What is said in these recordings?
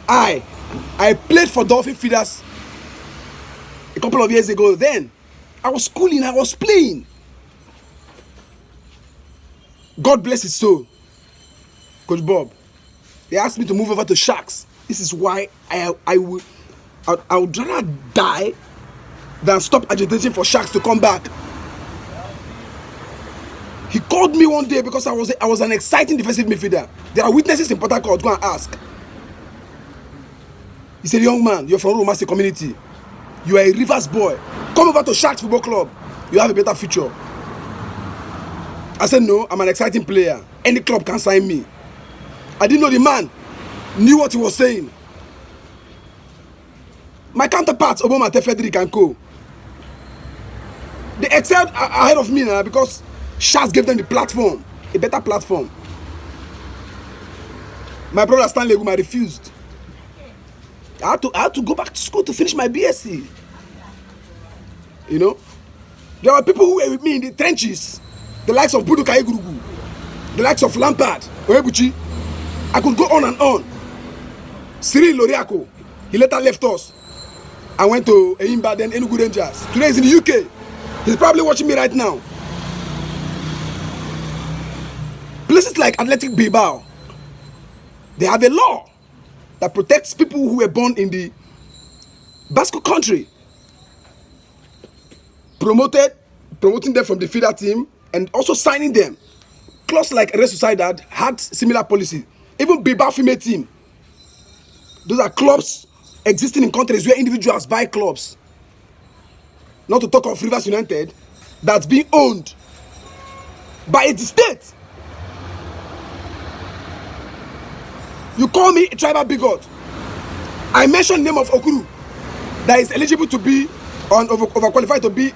I played for Dolphin Feeders a couple of years ago. Then I was schooling, I was playing. God bless his soul, Coach Bob. They asked me to move over to Sharks. This is why I would rather die than stop agitating for Sharks to come back. He called me one day because I was an exciting defensive midfielder. There are witnesses in Port Harcourt. Go and ask. He said, young man, you're from Romasi community. You are a Rivers boy. Come over to Sharks Football Club. You have a better future. I said, no, I'm an exciting player. Any club can sign me. I didn't know the man knew what he was saying. My counterparts, Obama, Frederick and Co. They excelled ahead of me now because Sharks gave them the platform, a better platform. My brother Stanley Guma refused. I had to go back to school to finish my BSc. You know, there were people who were with me in the trenches, the likes of Budu Kaigurugu, the likes of Lampard, Oebuchi. I could go on and on. Cyril Loriako, he later left us and went to Eimba, then Enugu Rangers. Today he's in the UK. He's probably watching me right now. Places like Athletic Bilbao, they have a law that protects people who were born in the Basque country. Promoting them from the feeder team and also signing them. Clubs like Real Sociedad had similar policy. Even Bilbao female team. Those are clubs existing in countries where individuals buy clubs. Not to talk of Rivers United, that's being owned by the state. You call me a tribal bigot. I mentioned the name of Okuru that is eligible to be overqualified to be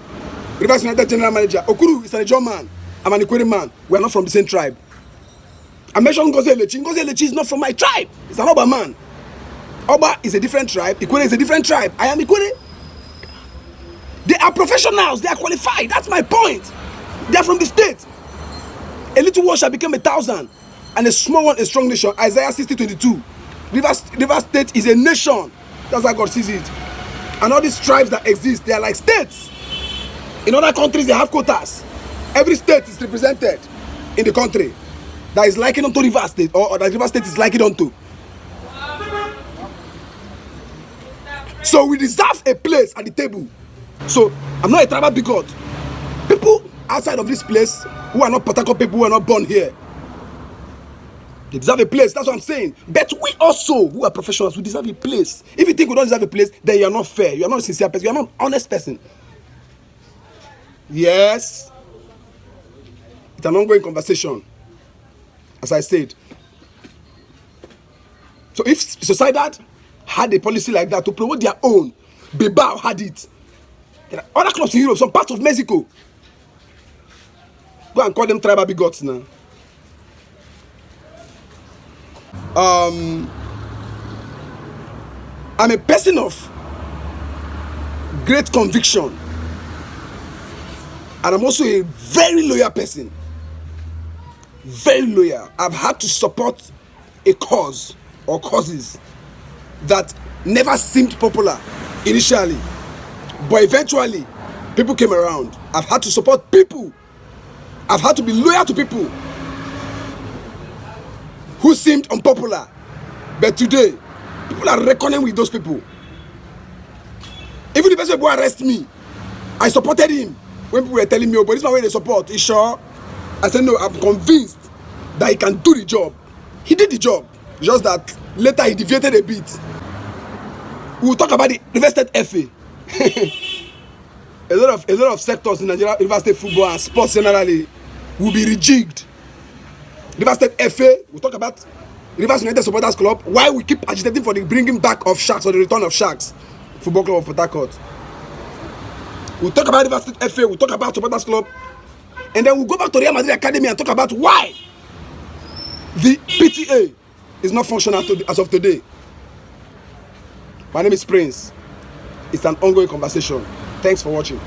Rivers United general manager. Okuru is a Nigerian man. I'm an Ikwere man. We are not from the same tribe. I mentioned Ngozi Elechi. Ngozi Elechi is not from my tribe. He's an Oba man. Oba is a different tribe. Ikwere is a different tribe. I am Ikwere. They are professionals. They are qualified. That's my point. They are from the state. A little one shall become 1,000, and a small one a strong nation. Isaiah 60:22. Rivers State is a nation. That's how God sees it. And all these tribes that exist, they are like states. In other countries, they have quotas. Every state is represented in the country that is likened unto Rivers State, or that Rivers State is likened unto. So we deserve a place at the table. So I'm not a tribal bigot. People outside of this place who are not Port Harcourt people, who are not born here, they deserve a place. That's what I'm saying. But we also, who are professionals, we deserve a place. If you think we don't deserve a place, then you are not fair. You are not a sincere person. You are not an honest person. Yes, it's an ongoing conversation, as I said. So if Sociedad had a policy like that to promote their own, Bilbao had it. There are other clubs in Europe, some parts of Mexico. Go and call them tribal bigots now. I'm a person of great conviction, and I'm also a very loyal person. Very loyal. I've had to support a cause or causes that never seemed popular initially, but eventually people came around. I've had to support people. I've had to be loyal to people who seemed unpopular, but today people are reckoning with those people. Even the person who arrested me, I supported him when people were telling me, oh, but this is my way they support. Is sure? I said, no, I'm convinced that he can do the job. He did the job, just that later he deviated a bit. We will talk about the Rivers State FA. a lot of sectors in Nigeria, Rivers State football and sports generally, will be rejigged. Rivers State FA, we'll talk about Rivers United Supporters Club, why we keep agitating for the bringing back of Sharks or the return of Sharks Football Club of Port Harcourt. We'll talk about Rivers State FA, we'll talk about Supporters Club, and then we'll go back to Real Madrid Academy and talk about why the PTA is not functional as of today. My name is Prince. It's an ongoing conversation. Thanks for watching.